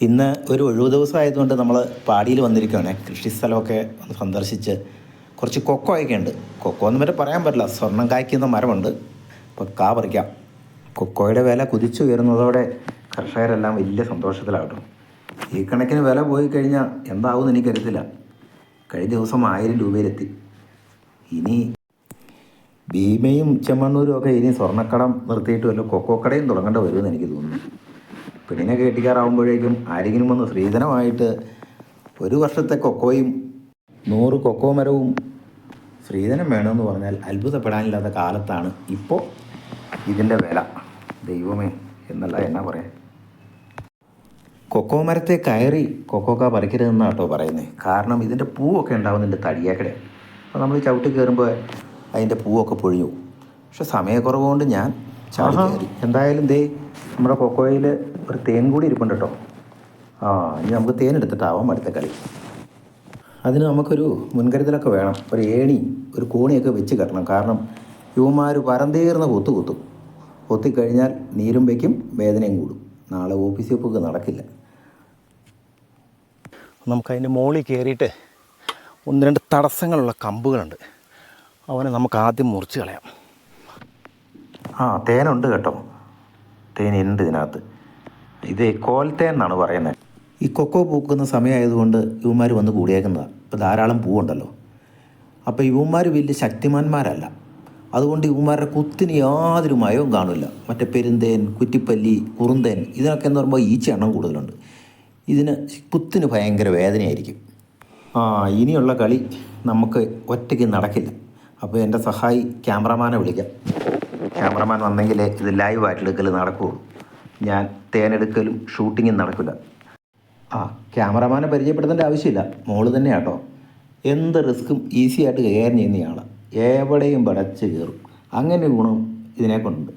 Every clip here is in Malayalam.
ഇന്ന് ഒരു ഒഴിവു ദിവസമായതുകൊണ്ട് നമ്മൾ പാടിയിൽ വന്നിരിക്കുകയാണ്. കൃഷി സ്ഥലമൊക്കെ ഒന്ന് സന്ദർശിച്ച് കുറച്ച് കൊക്കോയൊക്കെ ഉണ്ട്. കൊക്കോ എന്ന് വരെ പറയാൻ പറ്റില്ല, സ്വർണ്ണം കായ്ക്കുന്ന മരമുണ്ട്. അപ്പോൾ കാ പറിക്കാം. കൊക്കോയുടെ വില കുതിച്ചുയരുന്നതോടെ കർഷകരെല്ലാം വലിയ സന്തോഷത്തിലാകട്ടെ. ഈ കണക്കിന് വില പോയി കഴിഞ്ഞാൽ എന്താവുമെന്ന് എനിക്കറിയത്തില്ല. കഴിഞ്ഞ ദിവസം 1000 രൂപയിലെത്തി. ഇനി ഭീമയും ചെമ്മണ്ണൂരും ഒക്കെ ഇനി സ്വർണ്ണക്കടം നിർത്തിയിട്ട് വല്ല കൊക്കോ കടയും തുടങ്ങേണ്ട വരുമെന്ന് എനിക്ക് തോന്നുന്നു. പെണ്ണിനെ കെട്ടിക്കാറാവുമ്പോഴേക്കും ആരെങ്കിലും വന്ന് സ്ത്രീധനമായിട്ട് ഒരു വർഷത്തെ കൊക്കോയും 100 കൊക്കോ മരവും സ്ത്രീധനം വേണമെന്ന് പറഞ്ഞാൽ അത്ഭുതപ്പെടാനില്ലാത്ത കാലത്താണ് ഇപ്പോൾ ഇതിൻ്റെ വില. ദൈവമേ എന്നല്ല എന്നാ പറയാം. കൊക്കോ മരത്തെ കയറി കൊക്കോക്ക പറിക്കരുതെന്നാണ് കേട്ടോ പറയുന്നത്. കാരണം ഇതിൻ്റെ പൂവൊക്കെ ഉണ്ടാവുന്നതിൻ്റെ തടിയേക്കടെ. അപ്പോൾ നമ്മൾ ചവിട്ടി കയറുമ്പോൾ അതിൻ്റെ പൂവൊക്കെ പൊഴിഞ്ഞു. പക്ഷെ സമയക്കുറവ് കൊണ്ട് ഞാൻ ചാടി കയറി. എന്തായാലും ദേ നമ്മുടെ കൊക്കോയിൽ ഒരു തേൻ കൂടി ഇരിപ്പുണ്ട് കേട്ടോ. ഇനി നമുക്ക് തേൻ എടുത്തിട്ടാവാം അടുത്ത കളി. അതിന് നമുക്കൊരു മുൻകരുതലൊക്കെ വേണം. ഒരു ഏണി ഒരു കോണിയൊക്കെ വെച്ച് കെട്ടണം. കാരണം യുവമാർ പരന്തീർന്ന കുത്തും. കൊത്തിക്കഴിഞ്ഞാൽ നീരും വയ്ക്കും, വേദനയും കൂടും. നാളെ ഓഫീസിൽ പോക്ക് നടക്കില്ല. നമുക്കതിൻ്റെ മുകളിൽ കയറിയിട്ട് 1-2 തടസ്സങ്ങളുള്ള കമ്പുകളുണ്ട്. അവനെ നമുക്ക് ആദ്യം മുറിച്ച് കളയാം. തേനുണ്ട് കേട്ടോ, തേനുണ്ട് ഇതിനകത്ത്. ഇത് കോൽത്തേൻ എന്നാണ് പറയുന്നത്. ഈ കൊക്കോ പൂക്കുന്ന സമയമായതുകൊണ്ട് യുവമാർ വന്ന് കൂടിയേക്കുന്നതാണ്. ഇപ്പോൾ ധാരാളം പൂവുണ്ടല്ലോ. അപ്പോൾ യുവമാർ വലിയ ശക്തിമാന്മാരല്ല. അതുകൊണ്ട് യുവമാരുടെ കുത്തിന് യാതൊരു മയവും കാണില്ല. മറ്റേ പെരുന്തേൻ, കുറ്റിപ്പല്ലി, കുറുന്തേൻ ഇതിനൊക്കെ എന്ന് പറയുമ്പോൾ ഈച്ച എണ്ണം കൂടുതലുണ്ട്. ഇതിന് കുത്തിന് ഭയങ്കര വേദനയായിരിക്കും. ഇനിയുള്ള കളി നമുക്ക് ഒറ്റയ്ക്ക് നടക്കില്ല. അപ്പോൾ എൻ്റെ സഹായി ക്യാമറമാനെ വിളിക്കാം. ക്യാമറമാൻ വന്നെങ്കിലേ ഇത് ലൈവായിട്ട് എടുക്കൽ നടക്കുകയുള്ളൂ. ഞാൻ തേനെടുക്കലും ഷൂട്ടിങ്ങും നടക്കില്ല. ക്യാമറമാനെ പരിചയപ്പെടുത്തേണ്ട ആവശ്യമില്ല, മോള് തന്നെ കേട്ടോ. എന്ത് റിസ്ക്കും ഈസി ആയിട്ട് കൈകാര്യം ചെയ്യുന്നയാളാണ്. എവിടെയും പടച്ച് കയറും. അങ്ങനെ ഗുണം ഇതിനെക്കൊണ്ടുണ്ട്.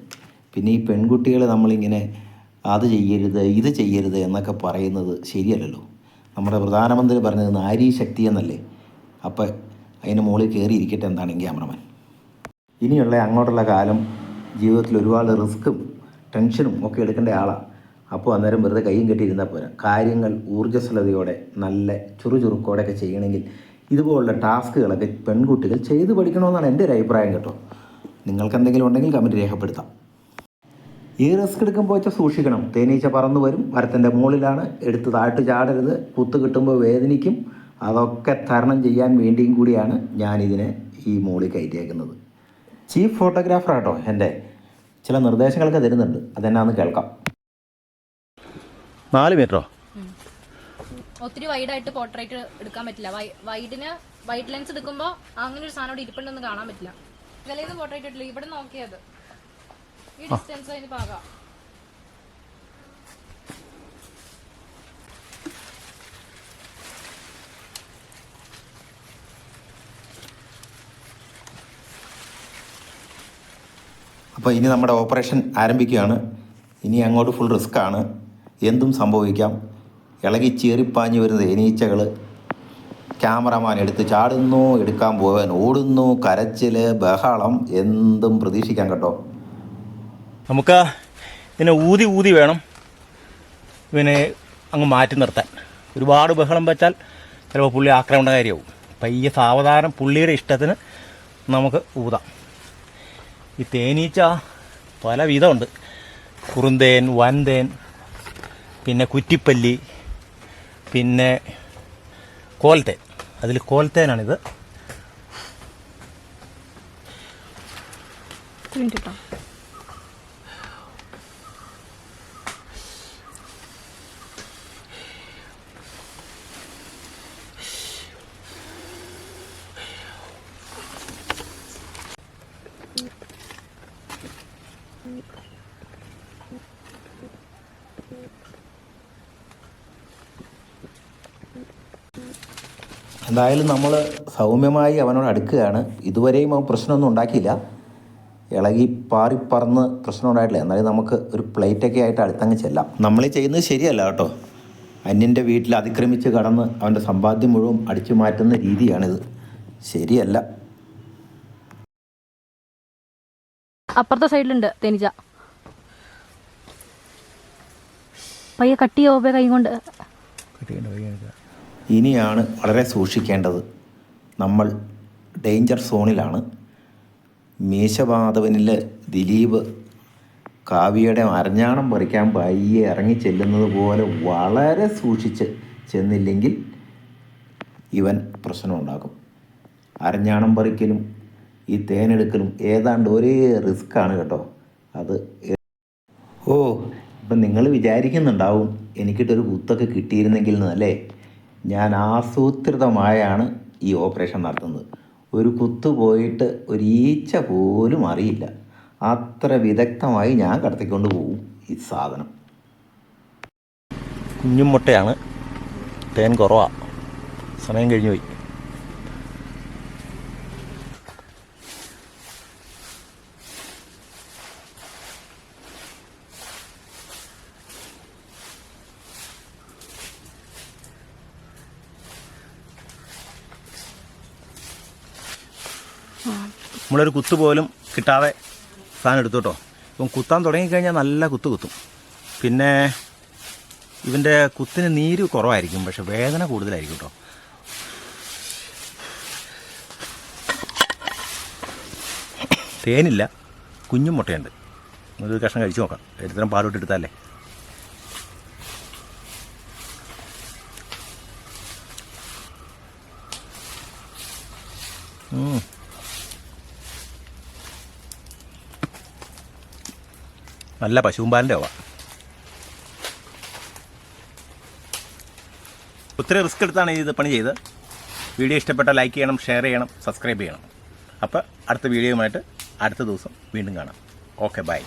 പിന്നെ ഈ പെൺകുട്ടികൾ നമ്മളിങ്ങനെ അത് ചെയ്യരുത് ഇത് ചെയ്യരുത് എന്നൊക്കെ പറയുന്നത് ശരിയല്ലല്ലോ. നമ്മുടെ പ്രധാനമന്ത്രി പറഞ്ഞത് നാരീ ശക്തി എന്നല്ലേ. അപ്പം അതിന് മുകളിൽ കയറിയിരിക്കട്ടെ എന്താണ് ക്യാമറമാൻ. ഇനിയുള്ള അങ്ങോട്ടുള്ള കാലം ജീവിതത്തിൽ ഒരുപാട് റിസ്ക്കും ടെൻഷനും ഒക്കെ എടുക്കേണ്ട ആളാണ്. അപ്പോൾ അന്നേരം വെറുതെ കയ്യും കെട്ടിയിരുന്നാൽ പോരാ. കാര്യങ്ങൾ ഊർജ്ജസ്വലതയോടെ നല്ല ചുറുചുറുക്കോടെയൊക്കെ ചെയ്യണമെങ്കിൽ ഇതുപോലുള്ള ടാസ്കുകളൊക്കെ പെൺകുട്ടികൾ ചെയ്തു പഠിക്കണമെന്നാണ് എൻ്റെ ഒരു അഭിപ്രായം കേട്ടോ. നിങ്ങൾക്ക് എന്തെങ്കിലും ഉണ്ടെങ്കിൽ കമൻറ്റ് രേഖപ്പെടുത്താം. ഈ റിസ്ക് എടുക്കുമ്പോൾ വെച്ചാൽ സൂക്ഷിക്കണം. തേനീച്ച പറന്നു വരും, മരത്തിൻ്റെ മുകളിലാണ്, എടുത്ത് താഴ്ത്ത് ചാടരുത്, കുത്ത് കിട്ടുമ്പോൾ വേദനിക്കും. അതൊക്കെ തരണം ചെയ്യാൻ വേണ്ടിയും കൂടിയാണ് ഞാനിതിനെ ഈ മുകളിൽ കയറ്റിയേക്കുന്നത്. ചീഫ് ഫോട്ടോഗ്രാഫർ ആട്ടോ എൻ്റെ. ചില നിർദ്ദേശങ്ങളൊക്കെ തരുന്നുണ്ട്, അതെന്നാന്ന് കേൾക്കാം. 4 മീറ്ററോ? ഒത്തിരി വൈഡായിട്ട് പോർട്രേറ്റ് എടുക്കാൻ പറ്റില്ല. വൈഡ് ലെൻസ് എടുക്കുമ്പോൾ അങ്ങനെ ഒരു സാധനം ഇവിടെ ഇരിപ്പുണ്ടെന്ന് കാണാൻ പറ്റില്ല. ഇതിലേന്ന് പോർട്രേറ്റ് ഇട്ടില്ല, ഇവിടെ നോക്കിയത് ഈ ഡിസ്റ്റൻസ് അതിന് പാകാം. അപ്പോൾ ഇനി നമ്മുടെ ഓപ്പറേഷൻ ആരംഭിക്കുകയാണ്. ഇനി അങ്ങോട്ട് ഫുൾ റിസ്ക്കാണ്. എന്തും സംഭവിക്കാം. ഇളകി ചീറിപ്പാഞ്ഞ് വരുന്ന തേനീച്ചകൾ, ക്യാമറമാൻ എടുത്ത് ചാടുന്നു, എടുക്കാൻ പോകാൻ ഓടുന്നു, കരച്ചിൽ, ബഹളം, എന്തും പ്രതീക്ഷിക്കാം കേട്ടോ. നമുക്ക് ഇതിനെ ഊതി വേണം ഇവനെ അങ്ങ് മാറ്റി നിർത്താൻ. ഒരുപാട് ബഹളം വെച്ചാൽ ചിലപ്പോൾ പുള്ളി ആക്രമണകാരിയാവും. പയ്യെ സാവധാനം പുള്ളിയുടെ ഇഷ്ടത്തിന് നമുക്ക് ഊതാം. ഈ തേനീച്ച പല വിധമുണ്ട്. കുറുന്തേൻ, വൻതേൻ, പിന്നെ കുറ്റിപ്പല്ലി, പിന്നെ കോൽത്തേൻ. അതിൽ കോൽത്തേനാണിത്. എന്തായാലും നമ്മൾ സൗമ്യമായി അവനോട് അടുക്കുകയാണ്. ഇതുവരെയും അവൻ പ്രശ്നമൊന്നും ഉണ്ടാക്കിയില്ല. ഇളകി പാറിപ്പറന്ന് പ്രശ്നം ഉണ്ടായിട്ടില്ല. എന്നാലും നമുക്ക് ഒരു പ്ലേറ്റൊക്കെ ആയിട്ട് അടുത്തങ്ങ് ചെല്ലാം. നമ്മൾ ചെയ്യുന്നത് ശരിയല്ല കേട്ടോ. അന്യൻ്റെ വീട്ടിൽ അതിക്രമിച്ച് കടന്ന് അവൻ്റെ സമ്പാദ്യം മുഴുവൻ അടിച്ചു മാറ്റുന്ന രീതിയാണിത്. ശരിയല്ല. അപ്പുറത്തെ സൈഡിലുണ്ട് തേനീച്ച. പയ്യെ കട്ട് ചെയ്യോ കൈ കൊണ്ട്. ഇനിയാണ് വളരെ സൂക്ഷിക്കേണ്ടത്. നമ്മൾ ഡേഞ്ചർ സോണിലാണ്. മീശമാധവനിൽ ദിലീപ് കാവ്യയുടെ അരഞ്ഞാണം പറിക്കാൻ പയ്യെ ഇറങ്ങി ചെല്ലുന്നത് പോലെ വളരെ സൂക്ഷിച്ച് ചെന്നില്ലെങ്കിൽ ഇവൻ പ്രശ്നമുണ്ടാക്കും. അരഞ്ഞാണം പറിക്കലും ഈ തേനെടുക്കലും ഏതാണ്ട് ഒരേ റിസ്ക്കാണ് കേട്ടോ. അത് ഇപ്പം നിങ്ങൾ വിചാരിക്കുന്നുണ്ടാവും എനിക്കിട്ടൊരു കുത്തൊക്കെ കിട്ടിയിരുന്നെങ്കിൽ എന്നല്ലേ. ഞാൻ ആസൂത്രിതമായാണ് ഈ ഓപ്പറേഷൻ നടത്തുന്നത്. ഒരു കുത്തു പോയിട്ട് ഒരു ഈച്ച പോലും അറിയില്ല. അത്ര വിദഗ്ധമായി ഞാൻ കടത്തിക്കൊണ്ട് പോകും ഈ സാധനം. കുഞ്ഞും മുട്ടയാണ്, തേൻ കുറവാ, സമയം കഴിഞ്ഞു പോയി. നമ്മളൊരു കുത്തു പോലും കിട്ടാതെ സാധനം എടുത്തു കേട്ടോ. ഇപ്പം കുത്താൻ തുടങ്ങിക്കഴിഞ്ഞാൽ നല്ല കുത്തു കുത്തും. പിന്നെ ഇവൻ്റെ കുത്തിന് നീര് കുറവായിരിക്കും, പക്ഷെ വേദന കൂടുതലായിരിക്കും കേട്ടോ. തേനില്ല, കുഞ്ഞും മുട്ടയുണ്ട്. ഒരു കഷ്ണം കഴിച്ചു നോക്കാം. എടുത്തരം പാലോട്ടെടുത്താലേ. നല്ല പശുമ്പാലിൻ്റെ ആവാം. ഒത്തിരി റിസ്ക് എടുത്താണ് ഇത് പണി ചെയ്തത്. വീഡിയോ ഇഷ്ടപ്പെട്ടാൽ ലൈക്ക് ചെയ്യണം, ഷെയർ ചെയ്യണം, സബ്സ്ക്രൈബ് ചെയ്യണം. അപ്പോൾ അടുത്ത വീഡിയോയുമായിട്ട് അടുത്ത ദിവസം വീണ്ടും കാണാം. Okay, by.